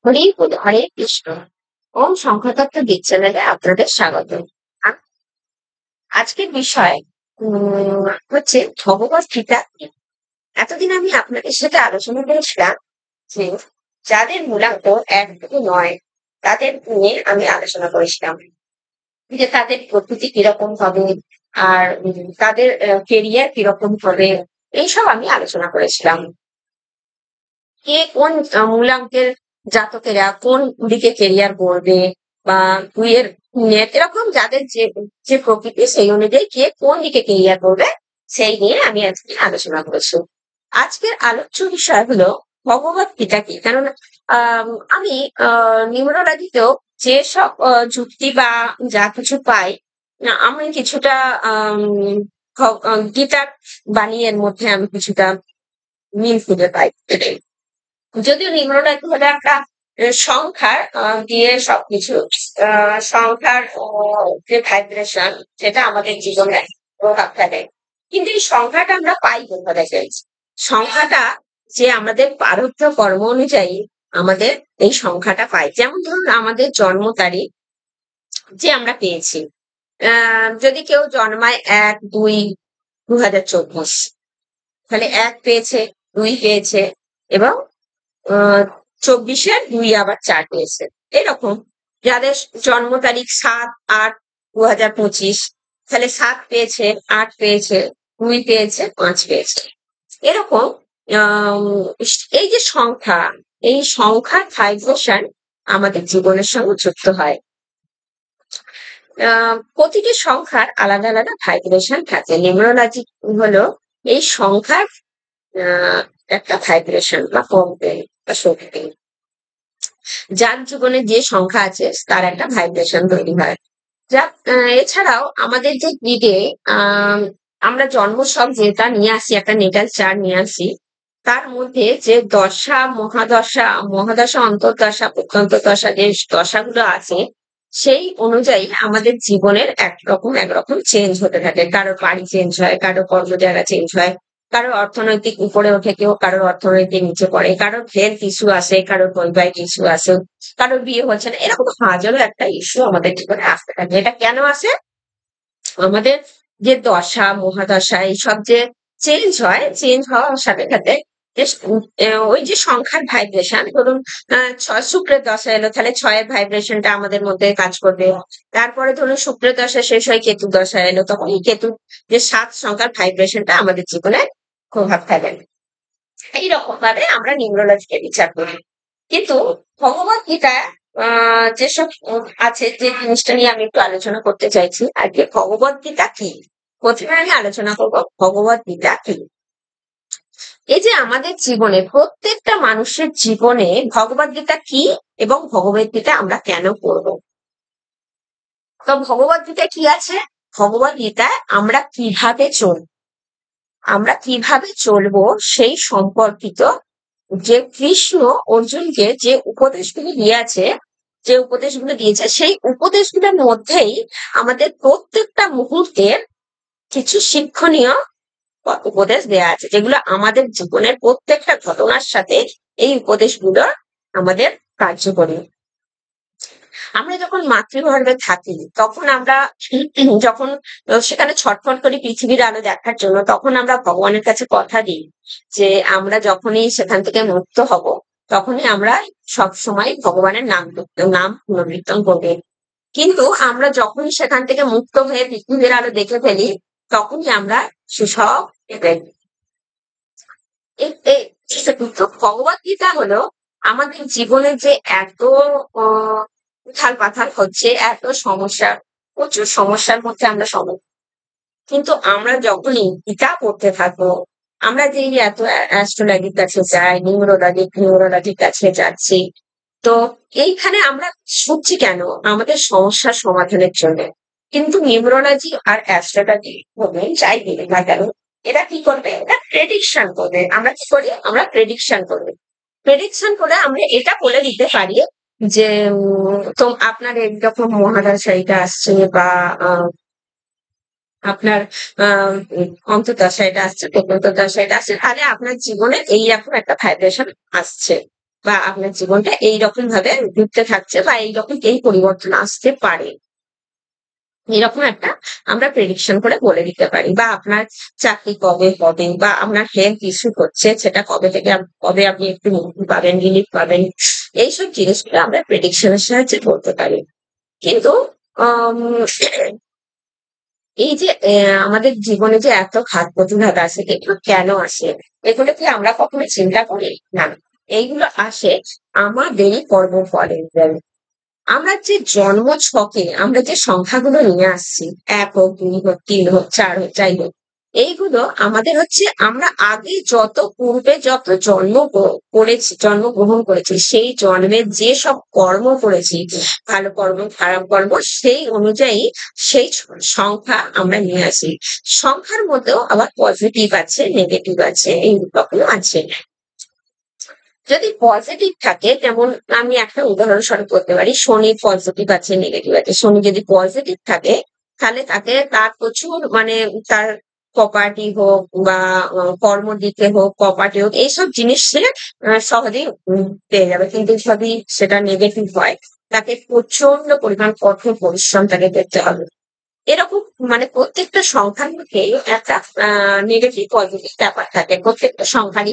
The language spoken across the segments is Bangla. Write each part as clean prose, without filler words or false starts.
হরি বল, হরে কৃষ্ণ। ওম সংখ্যাতত্ত্ব চ্যানেলে আপনাদের স্বাগত। আ- আজকের বিষয় হচ্ছে ভগবত গীতা কি? এতদিন আমি আপনাদের সাথে আলোচনা করেছিলাম যে যাদের মূলাঙ্ক 1 থেকে 9 তাদের নিয়ে আমি আলোচনা করেছিলাম যে তাদের প্রকৃতি কিরকম হবে, আর তাদের কেরিয়ার কিরকম হবে, এইসব আমি আলোচনা করেছিলাম। কে কোন মূলাঙ্কের জাতকেরা কোন দিকে কেরিয়ার করবে, বা 2 এর নেট এরকম যাদের যে যে প্রকৃতি সেই অনুযায়ী কে কোন দিকে কেরিয়ার করবে সেই নিয়ে আমি আজকে আলোচনা করেছি। আজকের আলোচ্য বিষয় হলো ভগবত গীতা কি। কারণ আম, আমি নিউরোলজিতেও যে সব যুক্তি বা যা কিছু পাই, আমি কিছুটা গীতার বাণীর মধ্যে আমি কিছুটা মিল খুঁজে পাই। যদিও নিউরোলজি হলো একটা সংখ্যার দিয়ে সবকিছু, সংখ্যার যে ভাইব্রেশন সেটা আমাদের জীবনে প্রভাব ফেলে। কিন্তু এই সংখ্যাটা আমরা পাই কোথা থেকে? সংখ্যাটা যে আমাদের প্রারব্ধ কর্ম অনুযায়ী আমাদের এই সংখ্যাটা পাই। যেমন ধরুন আমাদের জন্ম তারিখ যে আমরা পেয়েছি, যদি কেউ জন্মায় 1-2-2024, তাহলে 1 পেয়েছে, 2 পেয়েছে, এবং 24-এর 2 আবার 4 পেয়েছে। এরকম যাদের জন্ম তারিখ 7-8-2025, তাহলে 7 পেয়েছে, 8 পেয়েছে, 2 পেয়েছে, 5 পেয়েছে। এরকম আম, এই যে সংখ্যা, এই সংখ্যার ভাইব্রেশন আমাদের জীবনের সঙ্গে যুক্ত হয়। প্রতিটি সংখ্যার আলাদা আলাদা ভাইব্রেশন থাকে। নিউমোলজি হলো এই সংখ্যার একটা ভাইব্রেশন বা কমতে বা শক্তি। যার জীবনে যে সংখ্যা আছে তার একটা ভাইব্রেশন তৈরি হয়। যা এছাড়াও আমাদের যে গ্রিডে আমরা জন্ম সব যেটা নিয়ে আসি, একটা নেটাল চার্ট নিয়ে আসি, তার মধ্যে যে দশা মহাদশা, মহাদশা অন্তর্দশা প্রত্যন্তদশা যে দশাগুলো আছে, সেই অনুযায়ী আমাদের জীবনের একরকম চেঞ্জ হতে থাকে। কারোর বাড়ি চেঞ্জ হয়, কারোর কর্ম জায়গা চেঞ্জ হয়, কারোর অর্থনৈতিক উপরে ওঠে, কেউ কারোর অর্থনৈতিক নিচে পড়ে, কারোর হেলথ ইস্যু আসে, কারোর বৈবাহিক ইস্যু আসে, কারোর বিয়ে হচ্ছে না। এরকম হাজারো একটা ইস্যু আমাদের জীবনে আসতে থাকে। এটা কেন আসে? আমাদের যে দশা মহাদশা এইসব যে চেঞ্জ হয়, চেঞ্জ হওয়ার সাথে সাথে যে ওই যে সংখ্যার ভাইব্রেশন, ধরুন 6 শুক্রের দশা এলো, তাহলে 6-এর ভাইব্রেশনটা আমাদের মধ্যে কাজ করবে। তারপরে ধরুন শুক্রের দশা শেষ হয়ে কেতু দশা এলো, তখন এই কেতু যে 7 সংখ্যার ভাইব্রেশনটা আমাদের জীবনে প্রভাব ফেলে। এইরকম ভাবে আমরা নিউরোলজিকে বিচার করি। কিন্তু ভগবত গীতায় যেসব আছে, যে জিনিসটা নিয়ে আমি একটু আলোচনা করতে চাইছি আজকে, ভগবত গীতা কি। প্রথমে আমি আলোচনা করবো ভগবত গীতা কি। এই যে আমাদের জীবনে, প্রত্যেকটা মানুষের জীবনে ভগবত গীতা কি এবং ভগবত গীতা আমরা কেন পড়বো। তো ভগবত গীতায় কি আছে? ভগবত গীতায় আমরা কিভাবে চলবো সেই সম্পর্কিত, যে কৃষ্ণ অর্জুনকে যে উপদেশগুলো দিয়েছে, সেই উপদেশগুলোর মধ্যেই আমাদের প্রত্যেকটা মুহূর্তের কিছু শিক্ষণীয় উপদেশ দেয়া আছে, যেগুলো আমাদের জীবনের প্রত্যেকটা ঘটনার সাথে এই উপদেশগুলো আমাদের কার্যকরী। আমরা যখন মাতৃগর্ভে থাকি তখন আমরা যখন সেখানে ছটফট করি পৃথিবীর আলো দেখার জন্য, তখন আমরা ভগবানের কাছে কথা দিই যে আমরা যখনই সেখান থেকে মুক্ত হব, তখনই আমরা সব সময় ভগবানের নাম পুনর্কীর্তন করবে। কিন্তু আমরা যখনই সেখান থেকে মুক্ত হয়ে পৃথিবীর আলো দেখে ফেলি, তখনই আমরা সেসব ভগবত গীতা হলো আমাদের জীবনে যে এত উথাল পাথাল হচ্ছে, এত সমস্যা, প্রচুর সমস্যার মধ্যে আমরা কিন্তু আমরা যখনই গীতা পড়তে থাকবো, আমরা যে এই এত অ্যাস্ট্রোলজির কাছে যাই, নিউরোলজির কাছে যাচ্ছি, তো এইখানে আমরা ছুটছি কেন? আমাদের সমস্যার সমাধানের জন্য। কিন্তু নিউরোলজি আর অ্যাস্ট্রোলজি হবে যাই বলুক না কেন, এরা কি করবে? এটা প্রেডিকশন করবে। আমরা কি করি? আমরা প্রেডিকশন করবে। প্রেডিকশন করে আমরা এটা বলে দিতে পারি যে তো আপনার এইরকম মহাদশা এটা আসছে, বা আপনার অন্তর্দশা এটা আসছে, প্রত্যন্তদশা এটা আসছে, তাহলে আপনার জীবনে এইরকম একটা ভাইব্রেশন আসছে। বা আপনার জীবনটা এইরকম ভাবে ঘুরতে থাকছে বা এইরকম এই পরিবর্তন আসতে পারে। এরকম একটা আমরা প্রেডিকশন করে বলে দিতে পারি। বা আপনার চাকরি কবে হবে বা আপনার হেলথ ইস্যু হচ্ছে সেটা কবে থেকে কবে আপনি একটু মুক্তি পাবেন, রিলিফ পাবেন। এইসব জিনিসগুলো আমরা প্রেডিকশন এর সাহায্যে বলতে পারি। কিন্তু আম এই যে আমাদের জীবনে যে এত ঘাত প্রতিঘাত আসে এগুলো কেন আসে? এগুলো কি আমরা কখনো চিন্তা করি? না। এইগুলো আসে আমাদেরই কর্মফলের জন্য। আমরা যে জন্ম ছকে আমরা যে সংখ্যাগুলো নিয়ে আসছি ১ হোক, ২ হোক, ৩ হোক, ৪ হোক, যাই হোক। এইগুলো আমাদের হচ্ছে আমরা আগে যত পূর্বে যত করেছি, জন্মগ্রহণ করেছি সেই জন্মে যেসব কর্ম করেছি, ভালো কর্ম, খারাপ কর্ম সেই অনুযায়ী সেই সংখ্যা আমরা নিয়ে আসি। সংখ্যার মধ্যেও আবার পজিটিভ আছে, নেগেটিভ আছে, এইরকম আছে। যদি পজিটিভ থাকে যেমন আমি একটা উদাহরণস্বরূপ বলতে পারি শনি পজিটিভ আছে নেগেটিভ আছে। শনি যদি পজিটিভ থাকে তাহলে তাকে তার প্রচুর মানে তার প্রপার্টি হোক বা কর্মদিকে হোক প্রপার্টি হোক এইসব জিনিস সে সহজেই পেয়ে যাবে। কিন্তু যদি সেটা নেগেটিভ হয় তাকে প্রচন্ড পরিমাণ কঠোর পরিশ্রম তাকে করতে হবে। এরকম মানে প্রত্যেকটা সংখ্যার মধ্যে একটা নেগেটিভ পজিটিভ ব্যাপার থাকে প্রত্যেকটা সংখ্যারই।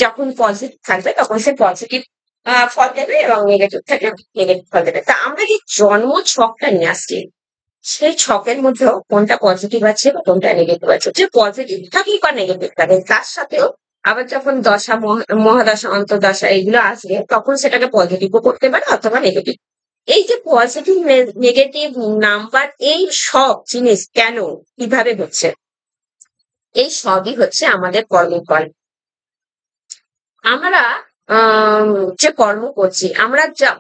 যখন পজিটিভ থাকবে তখন সে পজিটিভ ফল দেবে এবং নেগেটিভ থাকলে নেগেটিভ ফল দেবে। তা আমরা যে জন্ম ছকটা নিয়ে আসছি সেই ছকের মধ্যেও কোনটা পজিটিভ আছে বা কোনটা নেগেটিভ আছে। যে পজিটিভ থাকুক বা নেগেটিভ থাকে তার সাথেও আবার যখন দশা মহাদশা অন্তর্দশা এগুলো আসবে তখন সেটাকে পজিটিভও করতে পারে অথবা নেগেটিভ। এই যে পজিটিভ নেগেটিভ নাম্বার এই সব জিনিস কেন কিভাবে হচ্ছে এই সবই হচ্ছে আমাদের কর্মফল। আমরা আহ যে কর্ম করছি আমরা যা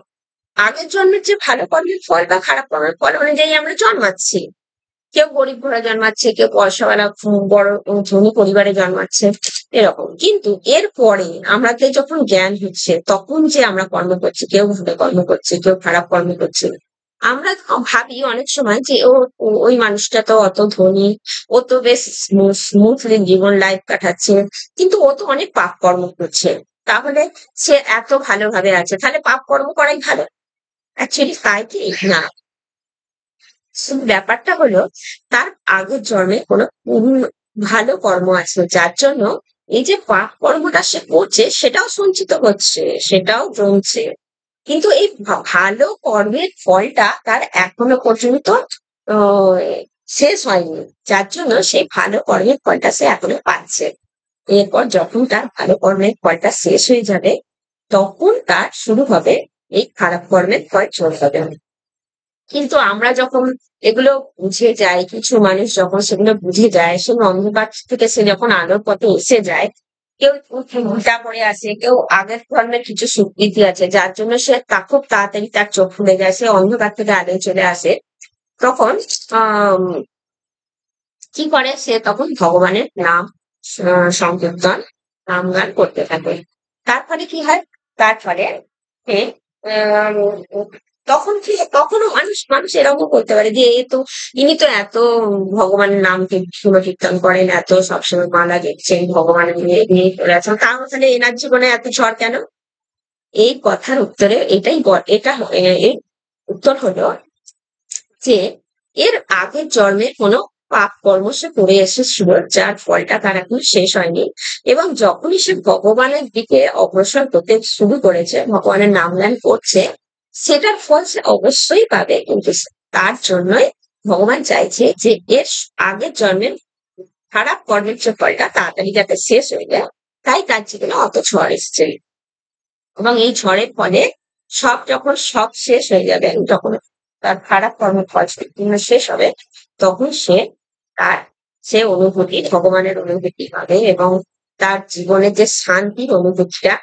আগের জন্মের যে ভালো কর্মের ফল বা খারাপ কর্মের ফল অনুযায়ী আমরা জন্মাচ্ছি। কেউ গরিব ঘরে জন্মাচ্ছে, কেউ পয়সাওয়ালা বড় ধনী পরিবারে জন্মাচ্ছে এরকম। কিন্তু এরপরে আমাদের যখন জ্ঞান হচ্ছে তখন যে আমরা কর্ম করছি, কেউ ভালো কর্ম করছে, কেউ খারাপ কর্ম করছে। আমরা ভাবি অনেক সময় যে ওই মানুষটা তো অত ধনী, ও তো বেশ স্মুথলি জীবন লাইফ কাটাচ্ছে, কিন্তু ও তো অনেক পাপ কর্ম করছে। তাহলে সে এত ভালোভাবে আছে, তাহলে পাপ কর্ম করাই ভালো? অ্যাকচুয়ালি তাই কি? না। ব্যাপারটা হলো তার আগের জন্মে কোনো ভালো কর্ম আছে যার জন্য এই যে পাপ কর্মটা সে করছে সেটাও সঞ্চিত হচ্ছে, সেটাও জমছে। কিন্তু এই ভালো কর্মের ফলটা তার এখনো পর্যন্ত আহ, শেষ হয়নি, যার জন্য সেই ভালো কর্মের ফলটা সে এখনো পাচ্ছে। এরপর যখন তার ভালো কর্মের ফলটা শেষ হয়ে যাবে তখন তার শুরু হবে এই খারাপ কর্মের ফল চলে যাবে। কিন্তু আমরা যখন এগুলো বুঝে যাই, কিছু মানুষ যখন সেগুলো বুঝে যায়, সে অন্ধকার থেকে সে যখন আলোর পথে এসে যায়, কেউ উল্টা পড়ে আসে, কেউ আগের ধর্মের কিছু স্বীকৃতি আছে যার জন্য সে তা খুব তাড়াতাড়ি তার চোখ খুলে যায়, সে অন্ধকার থেকে আলোয় চলে আসে। তখন আহ কি করে সে তখন ভগবানের নাম সংকীর্তন নাম গান করতে থাকে। তার ফলে কি হয়? তার ফলে সে আহ, তখন কি তখনও মানুষ মানুষ এরকম করতে পারে যে এ তো ইনি তো এত ভগবানের নাম কীর্তন করেন, এত সবসময় মালা দিচ্ছেন ভগবানের নিয়ে নিয়ে চলে আছেন, তাহলে এনার জীবনে এত ঝড় কেন? এই কথার উত্তরে এটাই এটা এর উত্তর হলো যে এর আগের জন্মে কোনো পাপ কর্ম সে করে এসেছিল যার ফলটা তার এখন শেষ হয়নি। এবং যখনই সে ভগবানের দিকে অগ্রসর হতে শুরু করেছে, ভগবানের নাম গান করছে, সেটার ফল সে অবশ্যই পাবে। কিন্তু তার জন্যই ভগবান চাইছে যে এর আগের জন্মের খারাপ কর্মের যে ফলটা তাড়াতাড়ি যাতে শেষ হয়ে যায়, তাই তার জীবনে অত ঝড় এসছে। এবং এই ঝড়ের ফলে যখন সব শেষ হয়ে যাবে, যখন তার খারাপ কর্মফল শেষ হবে তখন তার সে অনুভূতি ভগবানের অনুভূতি পাবে এবং তার জীবনে যে শান্তির অনুভূতিটা,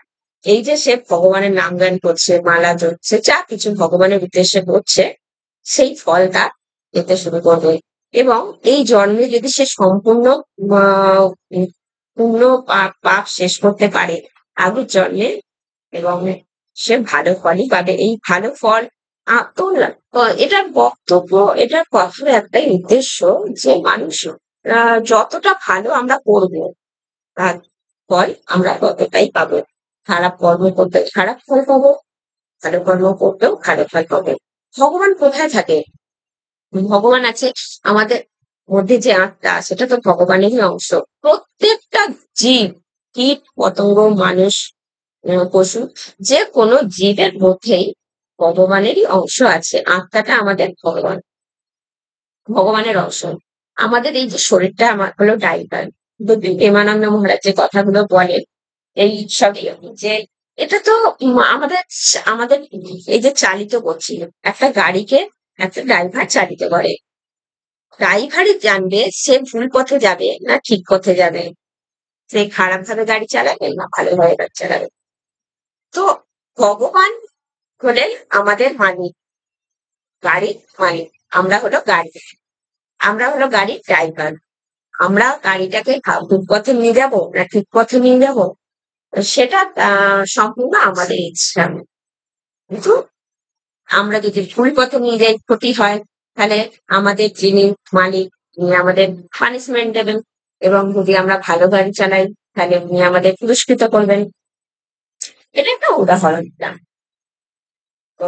এই যে সে ভগবানের নাম গান করছে, মালা জপছে, যা কিছু ভগবানের উদ্দেশ্যে করছে, সেই ফল তার পেতে শুরু করবে। এবং এই জন্মে যদি সে সম্পূর্ণ আহ, পূর্ণ পাপ শেষ করতে পারে আগের জন্মে, এবং সে ভালো ফলই পাবে। এই ভালো ফল তো এটার বক্তব্য, এটার কথার একটাই উদ্দেশ্য যে মানুষ যতটা ভালো আমরা করব তার ফল আমরা ততটাই পাবো। খারাপ কর্ম করতে খারাপ ফল পাবো, ভালো কর্ম করতেও ভালো ফল পাবো। ভগবান কোথায় থাকে? ভগবান আছে আমাদের মধ্যে, যে আত্মা সেটা তো ভগবানেরই অংশ। প্রত্যেকটা জীব, কীট পতঙ্গ, মানুষ, পশু, যে কোনো জীবের মধ্যেই ভগবানেরই অংশ আছে। আত্মাটা আমাদের ভগবানের অংশ। আমাদের এই যে শরীরটা আমার হলো ডাইভার। বুদ্ধি প্রেমানন্দ মহারাজ যে কথাগুলো বলেন এই সবই, যে এটা তো আমাদের আমাদের এই যে চালিত করছি, একটা গাড়িকে একটা ড্রাইভার চালিত করে। ড্রাইভারই জানবে সে ভুল পথে যাবে না ঠিক পথে যাবে, সে খারাপ ভাবে গাড়ি চালাবে না ভালোভাবে গাড়ি চালাবে। তো ভগবান হলেন আমাদের মালিক, গাড়ির মালিক। আমরা হলো গাড়ি, আমরা হলো গাড়ির ড্রাইভার। আমরা গাড়িটাকে ভুল পথে নিয়ে যাব না ঠিক পথে নিয়ে যাব, সেটা সম্পূর্ণ আমাদের ইচ্ছা। কিন্তু আমরা যদি ভুল পথে নিয়ে যাই, ক্ষতি হয়, তাহলে আমাদের যিনি মালিক, তিনি আমাদের পানিশমেন্ট দেবেন। এবং যদি আমরা ভালো গাড়ি চালাই, তাহলে উনি আমাদের পুরস্কৃত করবেন। এটা একটা উদাহরণ দিলাম। তো